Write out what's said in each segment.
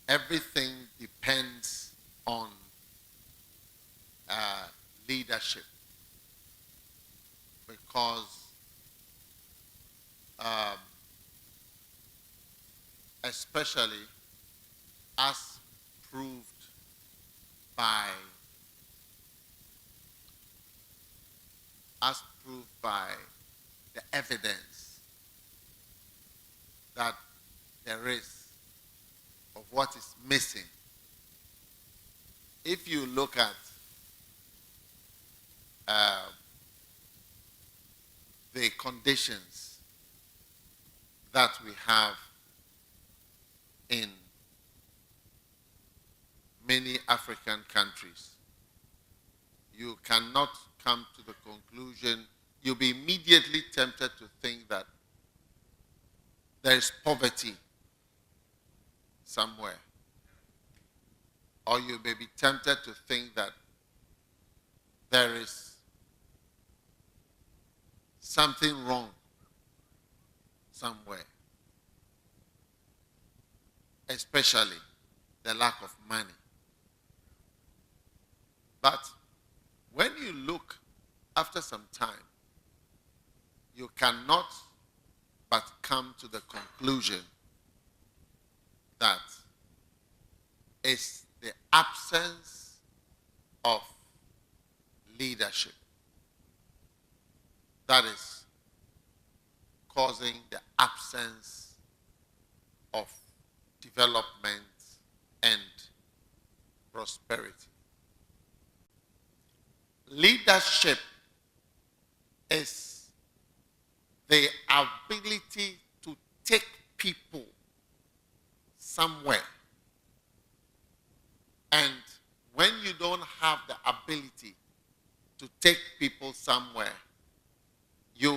everything depends on leadership, because um, especially as proved by the evidence that there is of what is missing. If you look at the conditions that we have in many African countries, you cannot come to the conclusion, you'll be immediately tempted to think that there is poverty somewhere. Or you may be tempted to think that there is something wrong somewhere, especially the lack of money. But when you look after some time, you cannot but come to the conclusion that it's the absence of leadership that is causing the absence of development and prosperity. Leadership is the ability to take people somewhere. And when you don't have the ability to take people somewhere, you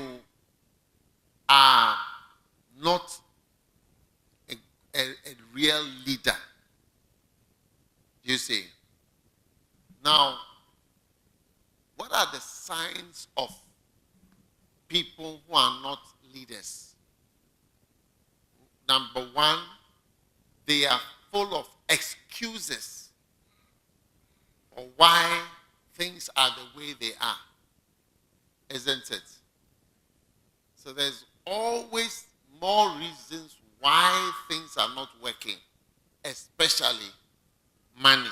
are not a real leader. You see. Now, what are the signs of people who are not leaders? Number one, they are full of excuses for why things are the way they are. Isn't it? So there's always more reasons why things are not working, especially money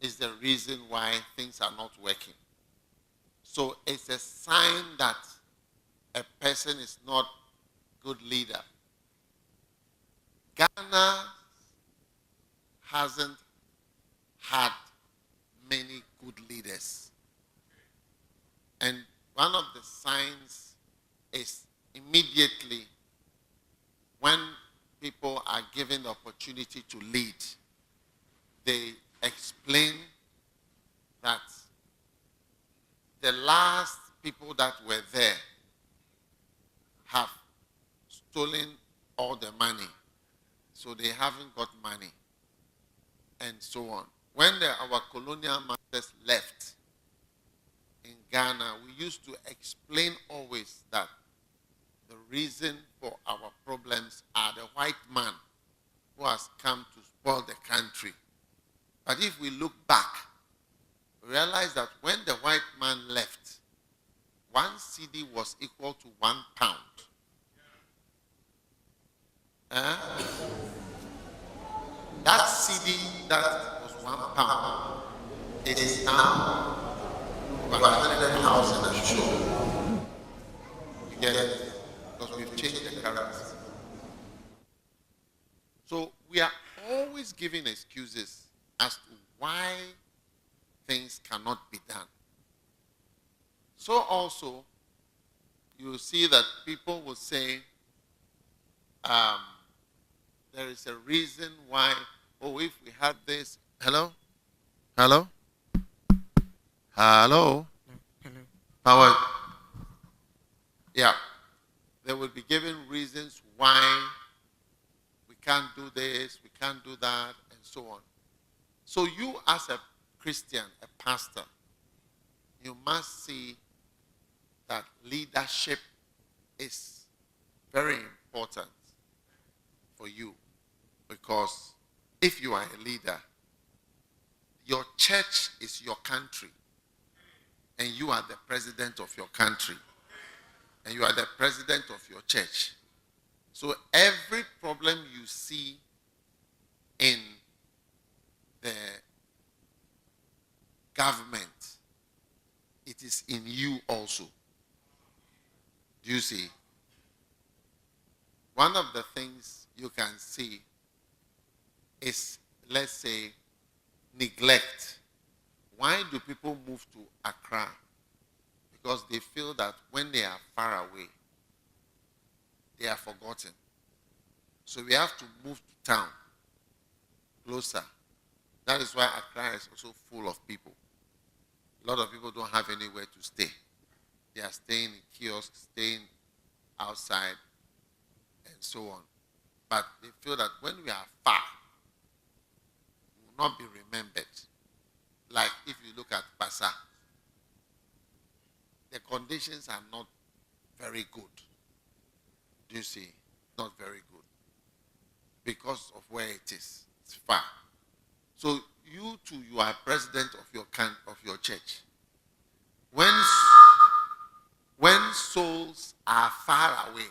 is the reason why things are not working. So it's a sign that a person is not a good leader. Ghana hasn't had many good leaders. And one of the signs is immediately when people are given the opportunity to lead, they explain that the last people that were there have stolen all the money, so they haven't got money, and so on. When our colonial masters left in Ghana, we used to explain always that the reason for our problems are the white man who has come to spoil the country. But if we look back, we realize that when the white man left, 1 cedi was equal to 1 pound. That cedi that was 1 pound, it is now 100,000, I'm sure. You get it? Because we've changed the currency. So we are always giving excuses as to why things cannot be done. So also, you will see that people will say, there is a reason why, oh, if we had this. Hello? Hello? Hello? Hello. Power. Yeah. They will be given reasons why we can't do this, we can't do that, and so on. So you as a Christian, a pastor, you must see that leadership is very important for you, because If you are a leader, your church is your country, and you are the president of your country, and you are the president of your church. So every problem you see in the government, it is in you also. Do you see? One of the things you can see is, let's say, neglect. Why do people move to Accra? Because they feel that when they are far away, they are forgotten. So we have to move to town, closer. That is why Accra is also full of people. A lot of people don't have anywhere to stay. They are staying in kiosks, staying outside, and so on. But they feel that when we are far, we will not be remembered. Like if you look at Kpassa, the conditions are not very good. Do you see? Not very good. Because of where it is. It's far. So you too, you are president of your church. When souls are far away,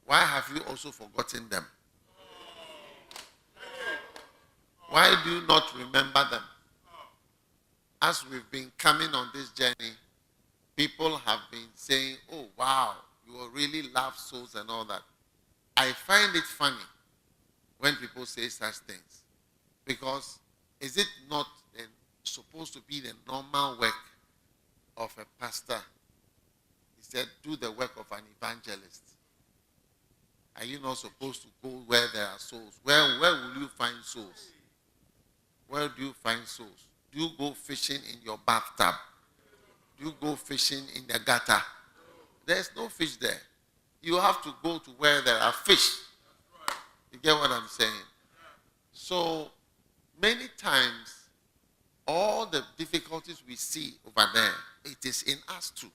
why have you also forgotten them? Why do you not remember them? As we've been coming on this journey, people have been saying, oh wow, you really love souls and all that. I find it funny when people say such things. Because is it not supposed to be the normal work of a pastor? He said, do the work of an evangelist. Are you not supposed to go where there are souls? Where will you find souls? Where do you find souls? Do you go fishing in your bathtub? Do you go fishing in the gutter? There's no fish there. You have to go to where there are fish. You get what I'm saying? So, many times, all the difficulties we see over there, it is in us too.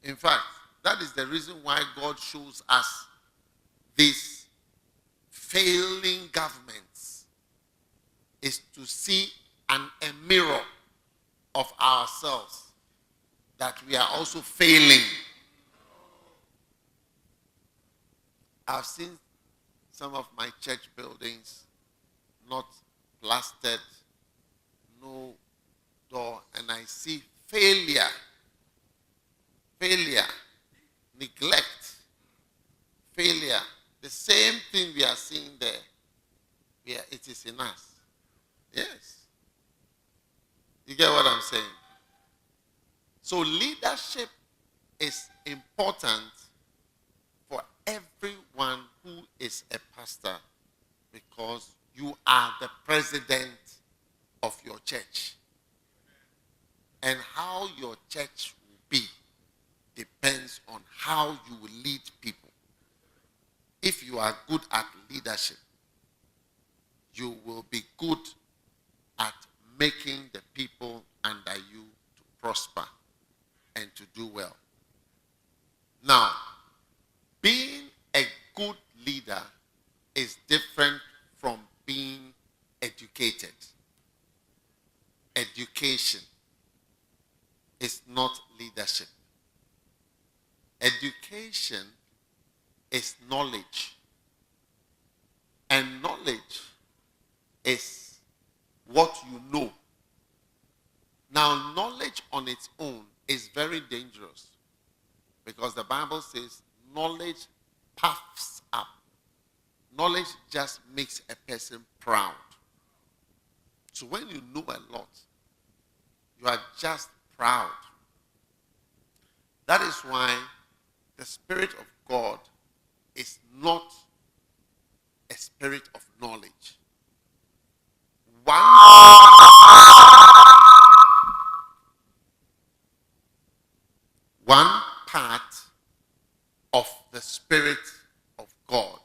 In fact, that is the reason why God shows us these failing governments, is to see a mirror of ourselves, that we are also failing. I've seen some of my church buildings not plastered, no door, and I see failure, neglect, failure. The same thing we are seeing there, it is in us. Yes. You get what I'm saying? So leadership is important for everyone who is a pastor, because you are the president of your church. And how your church will be depends on how you will lead people. If you are good at leadership, you will be good at making the people under you to prosper and to do well. Now, being a good leader is different from being educated. Education is not leadership. Education is knowledge. And knowledge is what you know. Now, knowledge on its own is very dangerous, because the Bible says knowledge puffs up. Knowledge just makes a person proud. So when you know a lot, you are just proud. That is why the Spirit of God is not a spirit of knowledge. One part of the Spirit of God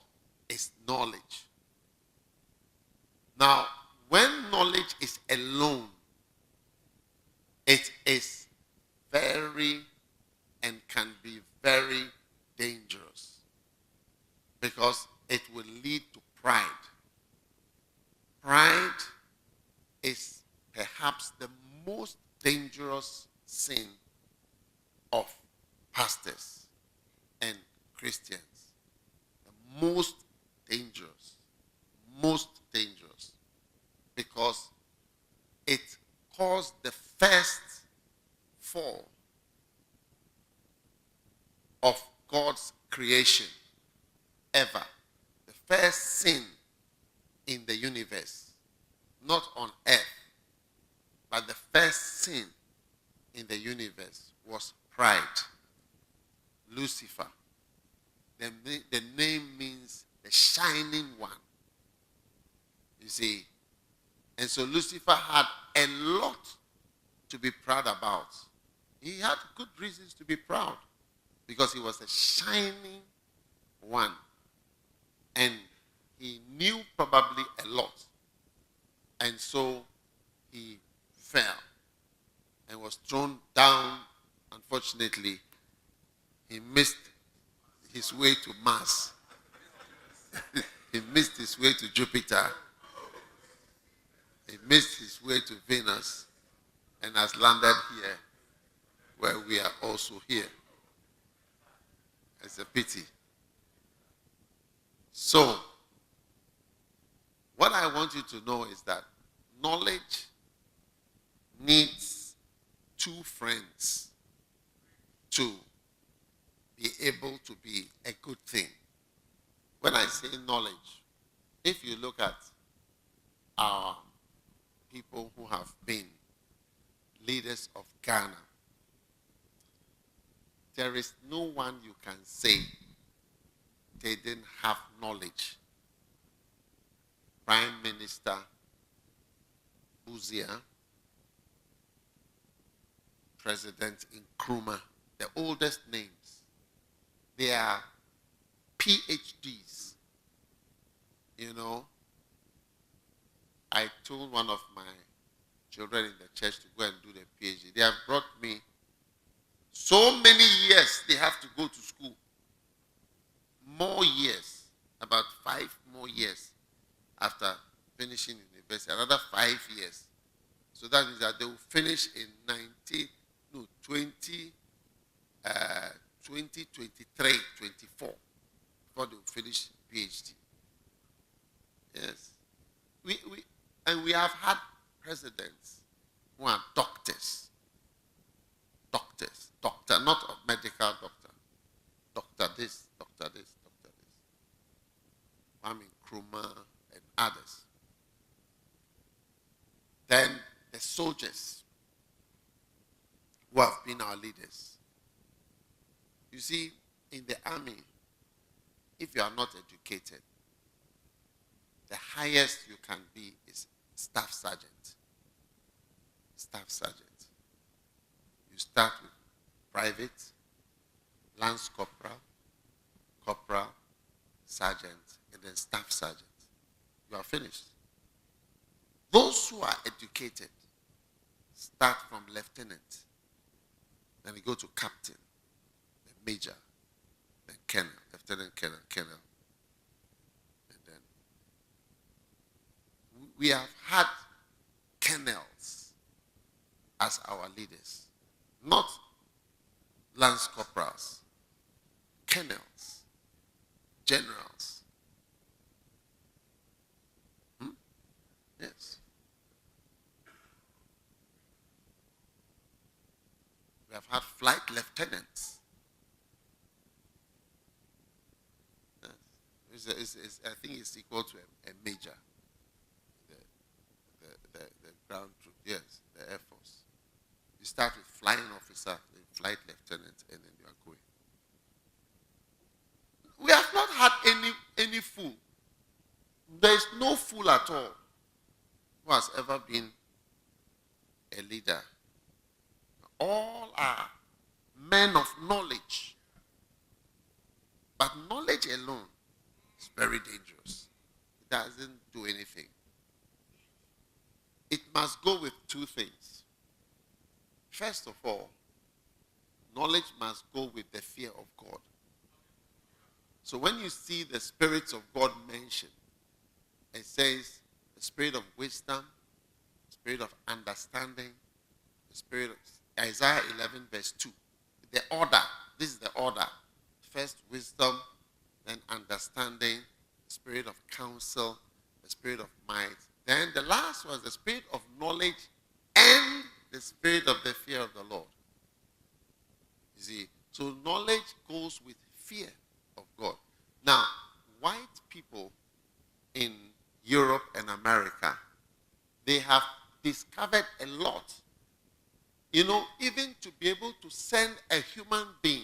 is knowledge. Now, when knowledge is alone, it is very and can be very dangerous, because perhaps the most dangerous sin of pastors and Christians. The most dangerous. Most dangerous. Because it caused the first fall of God's creation ever. The first sin in the universe, not on earth, but the first sin in the universe was pride. Lucifer. The name means the shining one. You see. And so Lucifer had a lot to be proud about. He had good reasons to be proud because he was a shining one. And he knew probably a lot. And so he fell and was thrown down. Unfortunately, he missed his way to Mars. He missed his way to Jupiter. He missed his way to Venus and has landed here where we are also here. It's a pity. So, what I want you to know is that knowledge needs two friends to be able to be a good thing. When I say knowledge, if you look at our people who have been leaders of Ghana, there is no one you can say they didn't have knowledge. Prime Minister Uzia, President Nkrumah, the oldest names, they are PhDs. You know, I told one of my children in the church to go and do the PhD. They have brought me so many years they have to go to school. More years, about 5 more years after finishing university, another 5 years. So that means that they will finish in 2023, 24, before they will finish PhD. Yes. We have had presidents who are doctors. Doctor, not a medical doctor. Doctor this, doctor this, doctor this. Kwame Nkrumah and others. Then the soldiers who have been our leaders. You see, in the army, if you are not educated, the highest you can be is staff sergeant. Staff sergeant. You start with private, lance corporal, corporal, sergeant, and then staff sergeant. You are finished. Those who are educated start from lieutenant, then we go to captain, then major, then colonel, lieutenant colonel, colonel. And then we have had colonels as our leaders, not lance corporals, colonels, generals. Yes. We have had flight lieutenants. Yes. I think it's equal to a major. The ground troop, yes, the Air Force. You start with flying officer, then flight lieutenant, and then you are going. We have not had any fool. There is no fool at all who has ever been a leader. All are men of knowledge. But knowledge alone is very dangerous. It doesn't do anything. It must go with two things. First of all, knowledge must go with the fear of God. So when you see the spirits of God mentioned, it says the spirit of wisdom, spirit of understanding, the spirit of Isaiah 11 verse 2. The order, this is the order. First wisdom, then understanding, the spirit of counsel, the spirit of might. Then the last was the spirit of knowledge and the spirit of the fear of the Lord. You see, so knowledge goes with fear of God. Now, white people in Europe and America, they have discovered a lot. You know, even to be able to send a human being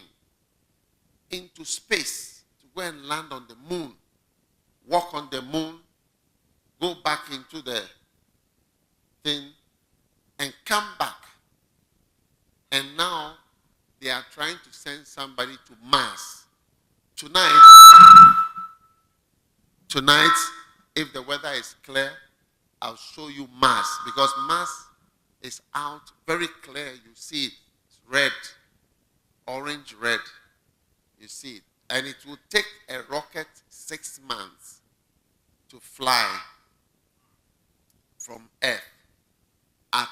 into space to go and land on the moon, walk on the moon, go back into the thing, and come back. And now they are trying to send somebody to Mars. Tonight, if the weather is clear, I'll show you Mars, because Mars is out very clear. You see it. It's red, orange red. You see it. And it will take a rocket 6 months to fly from Earth at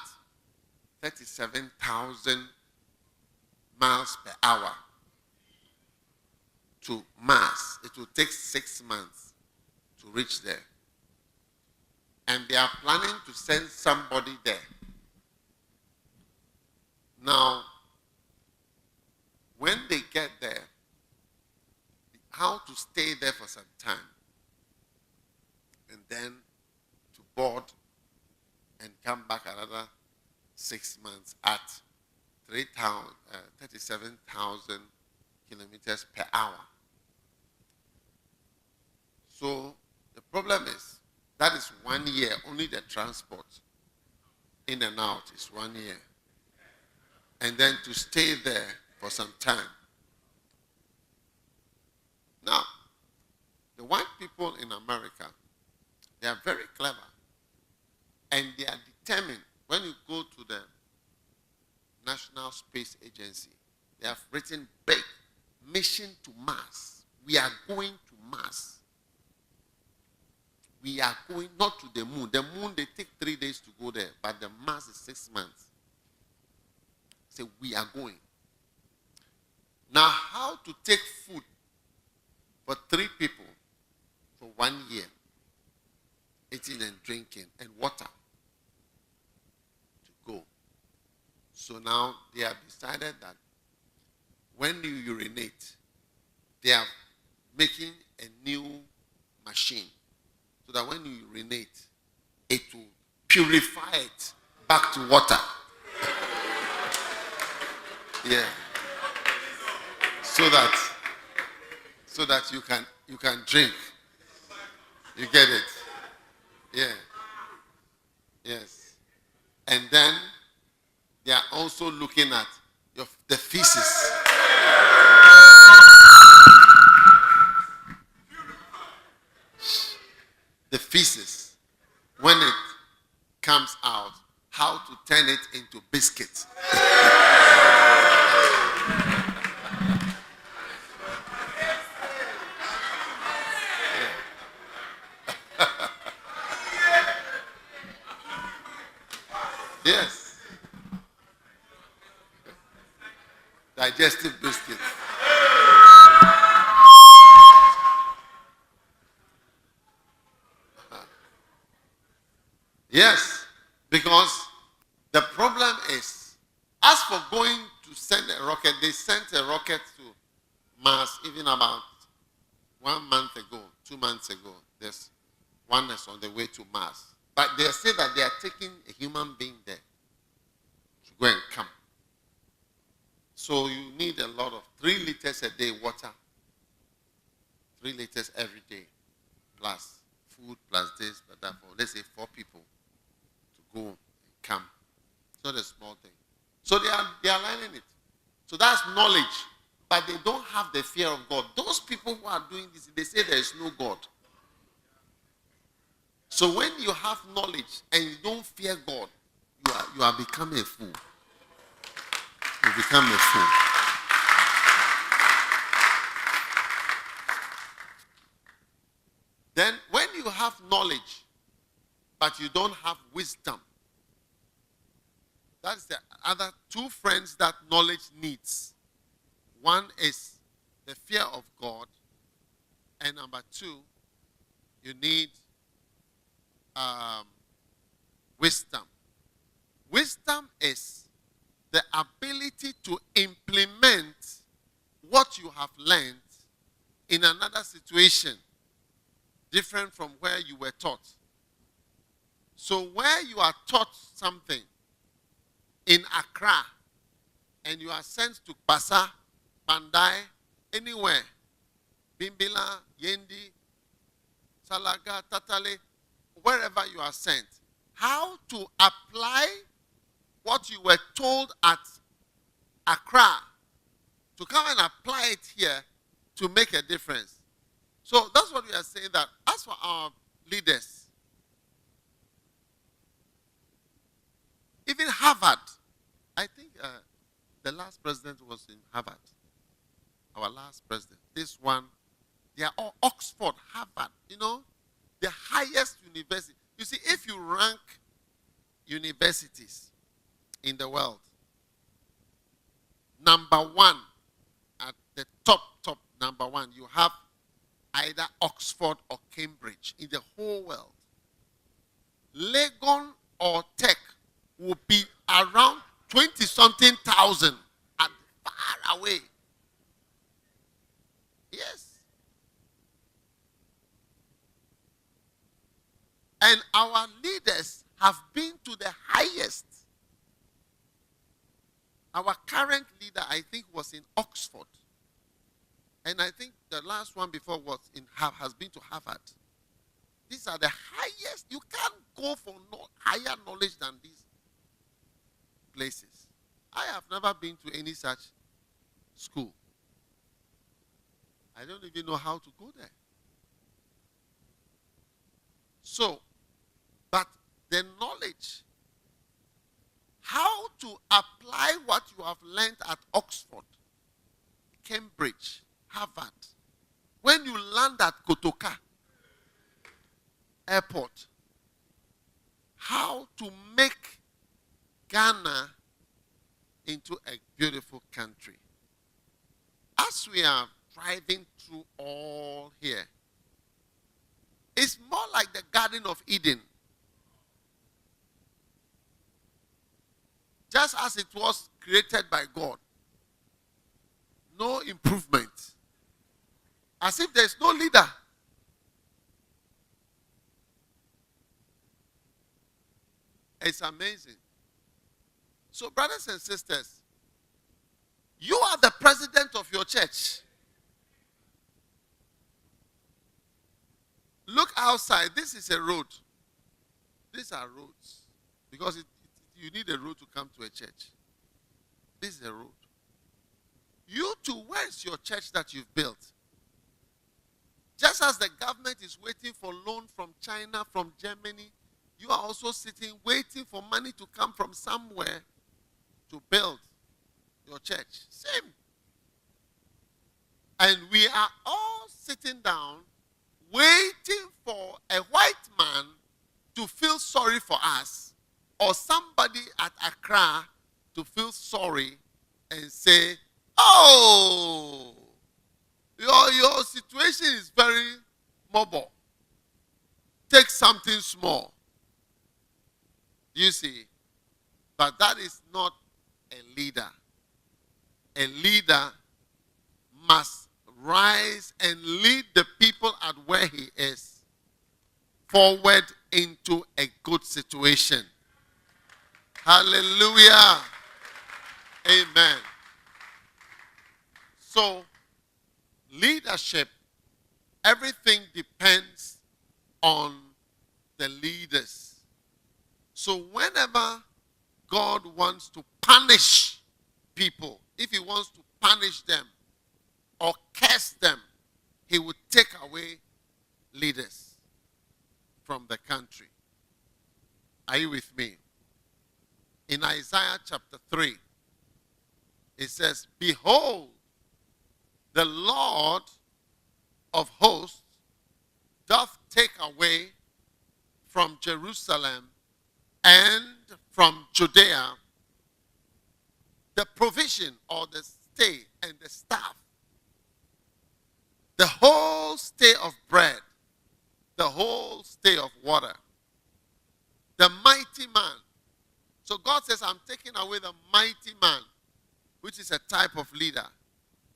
37,000 miles per hour to Mars. It will take 6 months to reach there. And they are planning to send somebody there. Now, when they get there, how to stay there for some time, and then to board and come back another 6 months at 37,000 kilometers per hour. So the problem is, that is 1 year, only the transport in and out is 1 year. And then to stay there for some time. Now, the white people in America, they are very clever. And they are determined. When you go to the National Space Agency, they have written big, mission to Mars. We are going to Mars. We are going not to the moon. The moon, they take 3 days to go there, but the Mars is 6 months. So we are going. Now, how to take food for 3 people for 1 year, eating and drinking and water to go. So now they have decided that when you urinate, they are making a new machine so that when you urinate, it will purify it back to water. Yeah. So that you can drink. You get it? Yeah. Yes. And then they are also looking at the feces. The feces, when it comes out, how to turn it into biscuits. Yes. Digestive biscuits. Yes, because the problem is, as for going to send a rocket, they sent a rocket to Mars even about 1 month ago, 2 months ago. There's one that's on the way to Mars. But they say that they are taking a human being there to go and come. So you need a lot of 3 liters a day water, 3 liters every day, plus food, plus this, plus that, for let's say 4 people to go and come. It's not a small thing. So they are learning it. So that's knowledge, but they don't have the fear of God. Those people who are doing this, they say there is no God. So when you have knowledge and you don't fear God, you are becoming a fool. You become a fool. Then when you have knowledge, but you don't have wisdom, That's the other two friends that knowledge needs. One is the fear of God, and number two, you need wisdom. Wisdom is the ability to implement what you have learned in another situation different from where you were taught. So where you are taught something in Accra and you are sent to Kpassa, Bandai, anywhere, Bimbila, Yendi, Salaga, Tatale, wherever you are sent, how to apply what you were told at Accra to come and apply it here to make a difference. So that's what we are saying, that as for our leaders, even Harvard, I think the last president was in Harvard. Our last president. This one, they are all Oxford, Harvard, the highest university. You see, if you rank universities in the world, number one, at the top number one, you have either Oxford or Cambridge in the whole world. Legon or Tech will be around 20-something thousand and far away. Yes. And our leaders have been to the highest. Our current leader, I think, was in Oxford. And I think the last one before has been to Harvard. These are the highest. You can't go for higher knowledge than these places. I have never been to any such school. I don't even know how to go there. So, but the knowledge, how to apply what you have learned at Oxford, Cambridge, Harvard, when you land at Kotoka Airport, how to make Ghana into a beautiful country. As we are driving through all here, it's more like the Garden of Eden. Just as it was created by God. No improvement. As if there's no leader. It's amazing. So, brothers and sisters, you are the president of your church. Look outside. This is a road. These are roads. Because you need a road to come to a church. This is a road. You too, where is your church that you've built? Just as the government is waiting for loan from China, from Germany, you are also sitting waiting for money to come from somewhere to build your church. Same. And we are all sitting down waiting for a white man to feel sorry for us, or somebody at Accra to feel sorry and say, oh, your situation is very mobile. Take something small. You see, but that is not a leader. A leader must rise and lead the people at where he is forward into a good situation. Hallelujah. Amen. So, leadership, everything depends on the leaders. So whenever God wants to punish people, if he wants to punish them or curse them, he would take away leaders from the country. Are you with me? In Isaiah chapter 3, it says, behold, the Lord of hosts doth take away from Jerusalem and from Judea the provision or the stay and the staff, the whole stay of bread, the whole stay of water, the mighty man. So God says, I'm taking away the mighty man, which is a type of leader.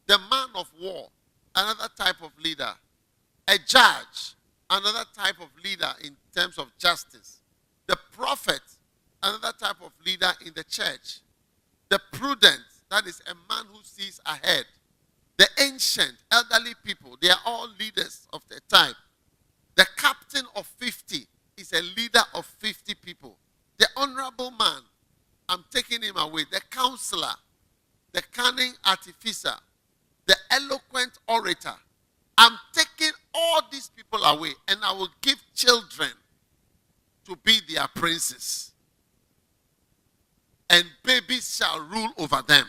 The man of war, another type of leader. A judge, another type of leader in terms of justice. The prophet, another type of leader in the church. The prudent, that is a man who sees ahead. The ancient, elderly people, they are all leaders of their type. The captain of 50 is a leader of 50 people. The honorable man, I'm taking him away. The counselor, the cunning artificer, the eloquent orator. I'm taking all these people away, and I will give children to be their princes. And babies shall rule over them.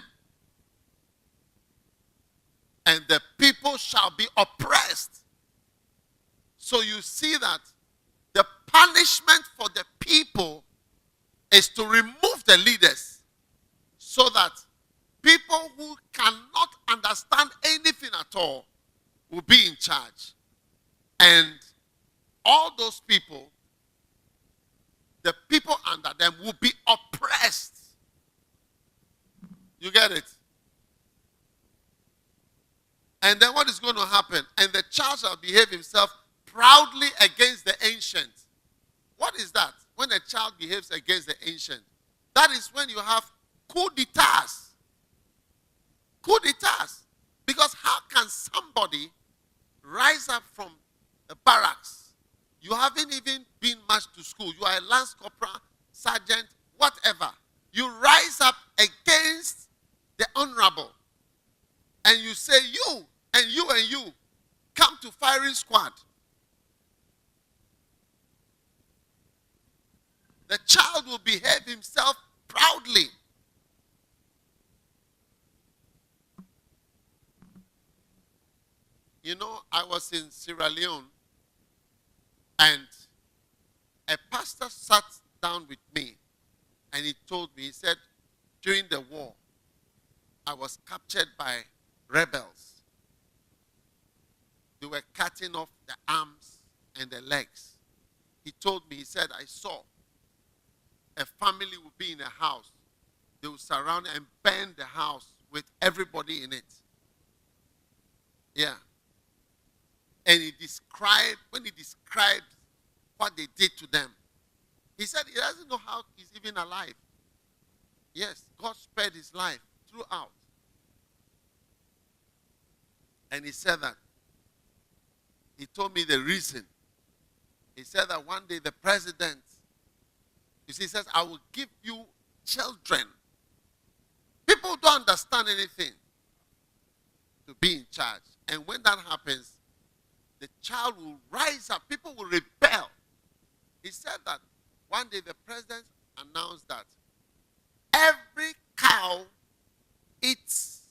And the people shall be oppressed. So you see that the punishment for the people is to remove the leaders so that people who cannot understand anything at all will be in charge. And all those people, the people under them will be oppressed. You get it? And then what is going to happen? And the child shall behave himself proudly against the ancient. What is that? When a child behaves against the ancient. That is when you have coup d'etats. Coup d'etats. Because how can somebody rise up from the barracks? You haven't even been much to school. You are a lance corporal, sergeant, whatever. You rise up against the honorable. And you say, you and you and you, come to firing squad. The child will behave himself proudly. You know, I was in Sierra Leone, and a pastor sat down with me, and he told me, he said, during the war, I was captured by rebels. They were cutting off the arms and the legs. He told me, he said, I saw a family would be in a house. They would surround and burn the house with everybody in it. Yeah. And he described, when he described what they did to them, he said he doesn't know how he's even alive. Yes, God spared his life throughout. And he said that. He told me the reason. He said that one day the president, you see, he says, I will give you children. People don't understand anything to be in charge. And when that happens, the child will rise up. People will rebel. He said that one day the president announced that every cow eats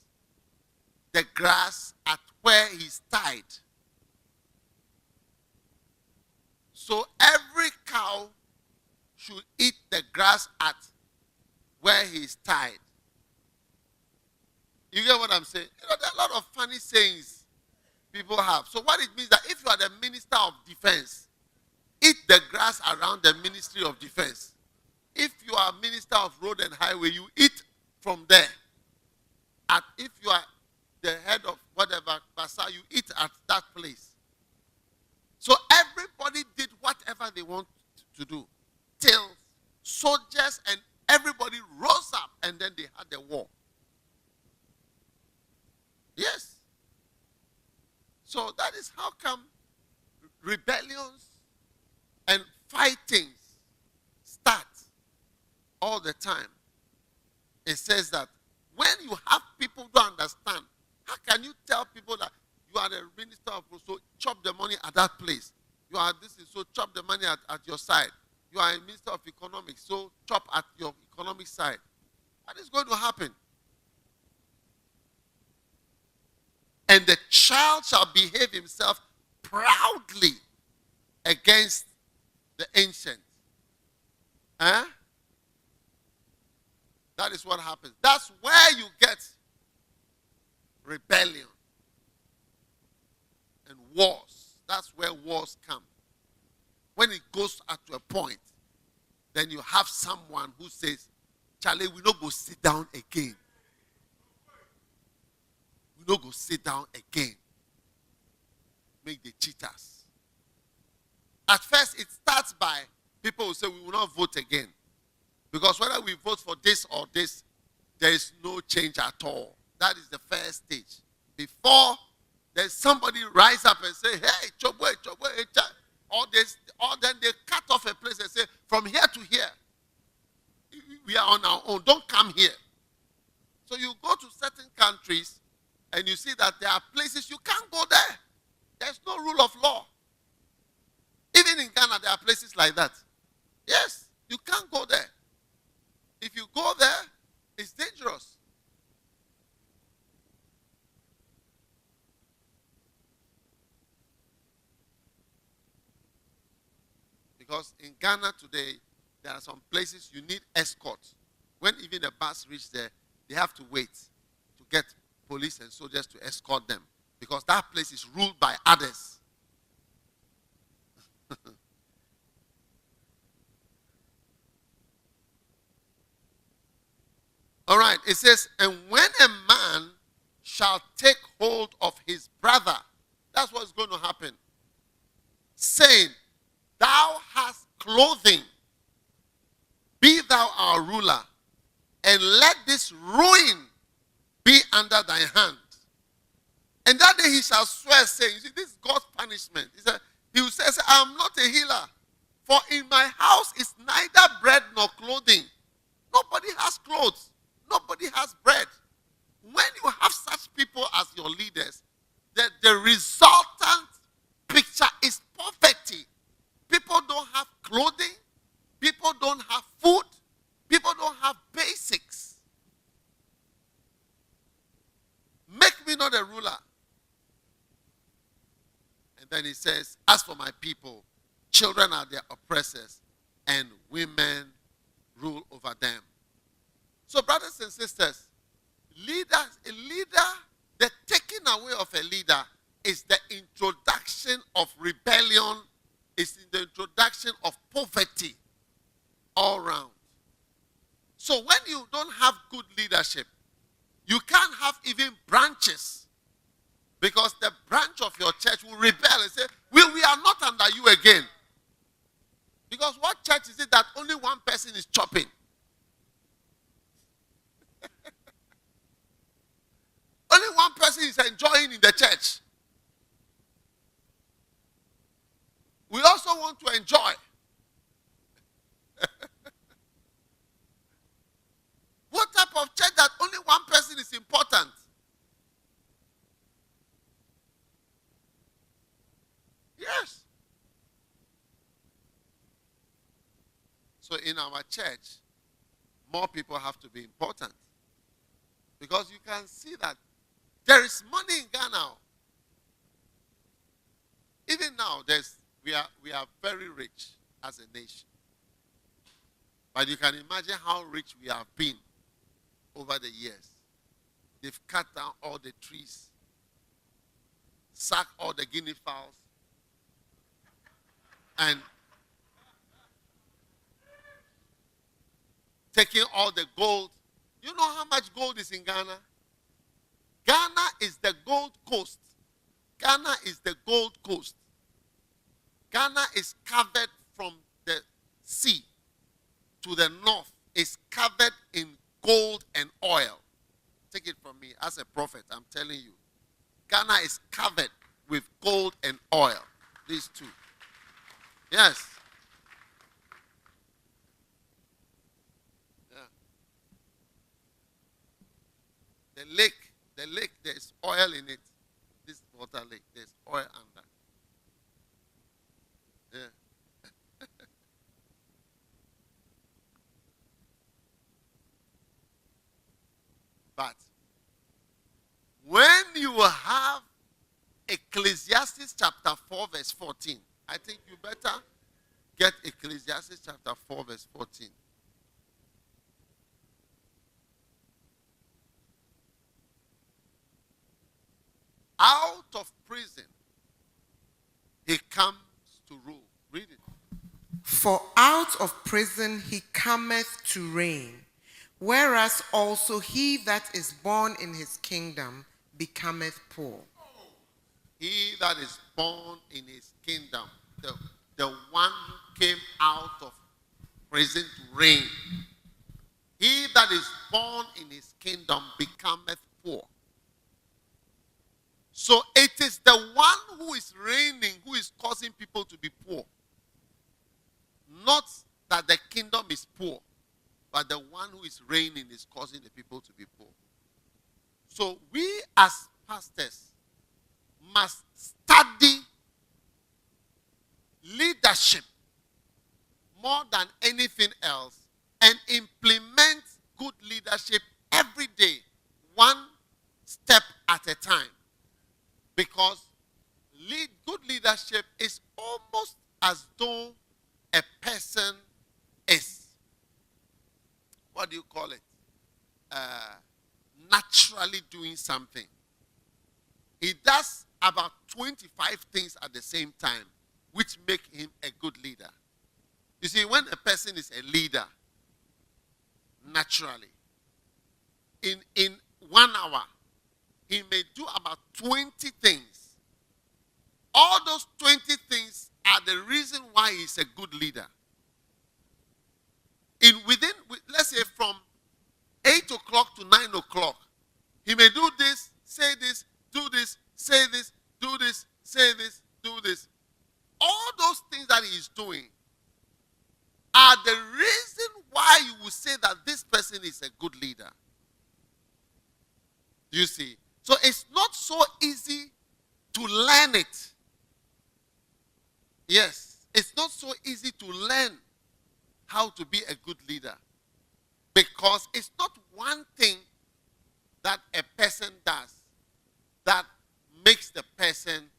the grass at where he's tied. So every cow should eat the grass at where he's tied. You get what I'm saying? You know, there are a lot of funny sayings people have. So what it means that if you are the minister of defense, eat the grass around the ministry of defense. If you are minister of road and highway, you eat from there. And if you are the head of whatever, Kpassa, you eat at that place. So everybody did whatever they want to do till soldiers and everybody rose up and then they had the war. Yes. So that is how come rebellions and fightings start all the time. It says that when you have people who don't understand, how can you tell people that you are the minister of, so chop the money at that place. You are this, so chop the money at your side. You are a minister of economics, so chop at your economic side. What is going to happen? And the child shall behave himself proudly against the ancient. Huh? That is what happens. That's where you get rebellion and wars. That's where wars come. When it goes up to a point, then you have someone who says, Charlie, we don't go sit down again. We don't go sit down again. Make the cheaters. At first, it starts by people who say we will not vote again. Because whether we vote for this or this, there is no change at all. That is the first stage. Before there's somebody rise up and say, hey, chobwe, or then they cut off a place and say, from here to here, we are on our own. Don't come here. So you go to certain countries and you see that there are places you can't go there. There's no rule of law. Even in Ghana, there are places like that. Yes, you can't go there. If you go there, it's dangerous. Because in Ghana today, there are some places you need escort. When even the bus reaches there, they have to wait to get police and soldiers to escort them. Because that place is ruled by others. All right, it says, and when a man shall take hold of his brother, that's what's going to happen, saying, thou hast clothing, be thou our ruler, and let this ruin be under thy hand. And that day he shall swear, saying, you see, this is God's punishment. He will say, I am not a healer, for in my house is neither bread nor clothing. Nobody has clothes. Nobody has bread. When you have such people as your leaders, the resultant picture is poverty. People don't have clothing. People don't have food. People don't have basics. Make me not a ruler. And then he says, as for my people, children are their oppressors, and women rule over them. So, brothers and sisters, the taking away of a leader is the introduction of rebellion, is the introduction of poverty all around. So when you don't have good leadership, you can't have even branches, because the branch of your church will rebel and say, we are not under you again. Because what church is it that only one person is chopping? Only one person is enjoying in the church. We also want to enjoy. What type of church that only one person is important? Yes. So in our church, more people have to be important. Because you can see that there is money in Ghana. Even now, we are very rich as a nation. But you can imagine how rich we have been over the years. They've cut down all the trees, sacked all the guinea fowls, and taking all the gold. You know how much gold is in Ghana? Ghana is the Gold Coast. Ghana is the Gold Coast. Ghana is covered from the sea to the north. It's covered in gold and oil. Take it from me as a prophet, I'm telling you. Ghana is covered with gold and oil. These two. Yes. Yeah. The lake, there's oil in it. This water lake, there's oil under. Yeah. But when you have Ecclesiastes chapter 4 verse 14, I think you better get Ecclesiastes chapter 4 verse 14. out of prison he cometh to reign, whereas also he that is born in his kingdom becometh poor. He that is born in his kingdom, the one who came out of prison to reign, he that is born in his kingdom becometh poor. So it is the one who is reigning who is causing people to be poor. Not that the kingdom is poor, but the one who is reigning is causing the people to be poor. So we as pastors must study leadership more than anything else and implement good leadership every day, one step at a time. Because good leadership is almost as though a person is, what do you call it? Naturally doing something. He does about 25 things at the same time, which make him a good leader. You see, when a person is a leader, naturally, in 1 hour, he may do about 20 things. All those 20 things are the reason why he's a good leader. Let's say from 8 o'clock to 9 o'clock, he may do this, say this, do this, say this, do this, say this, do this. All those things that he's doing are the reason why you will say that this person is a good leader. You see? So it's not so easy to learn it. Yes, it's not so easy to learn how to be a good leader. Because it's not one thing that a person does that makes the person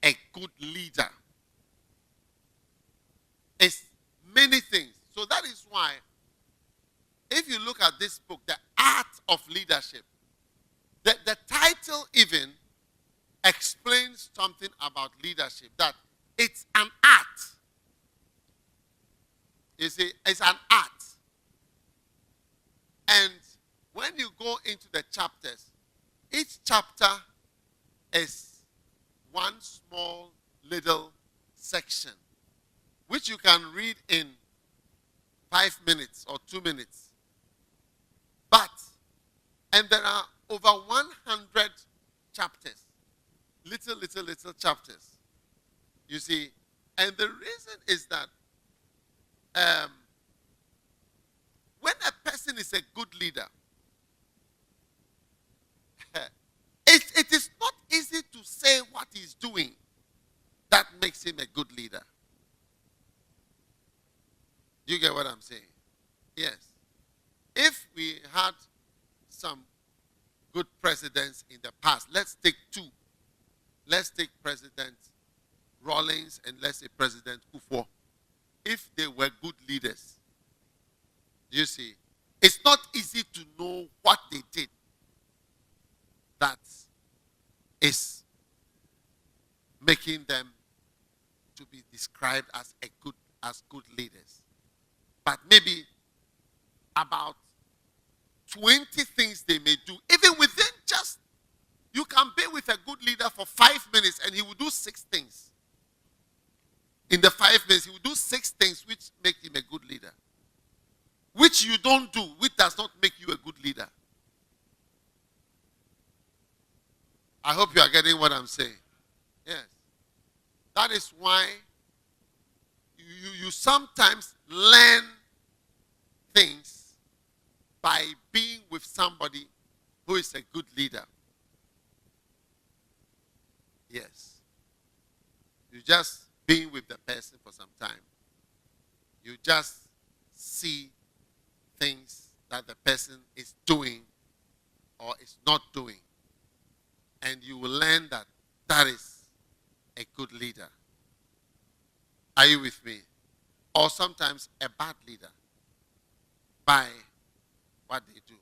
a good leader. It's many things. So that is why, if you look at this book, The Art of Leadership, the title even explains something about leadership, that it's an art. You see, it's an art. And when you go into the chapters, each chapter is one small little section, which you can read in 5 minutes or 2 minutes. And there are over 100 chapters, little chapters. You see, and the reason is that when a person is a good leader, it is not easy to say what he's doing that makes him a good leader. Do you get what I'm saying? Yes. If we had some good presidents in the past, let's take two. Let's take President Rawlings and let's say President Kufuor. If they were good leaders, you see, it's not easy to know what they did that is making them to be described as good leaders. But maybe about 20 things they may do, even within just, you can be with a good leader for 5 minutes and he will do 6 things. In the 5 minutes, he will do 6 things which make him a good leader. Which you don't do, which does not make you a good leader. I hope you are getting what I'm saying. Yes. That is why you sometimes learn things by being with somebody who is a good leader. Yes. You just being with the person for some time. You just see things that the person is doing or is not doing. And you will learn that that is a good leader. Are you with me? Or sometimes a bad leader by what they do.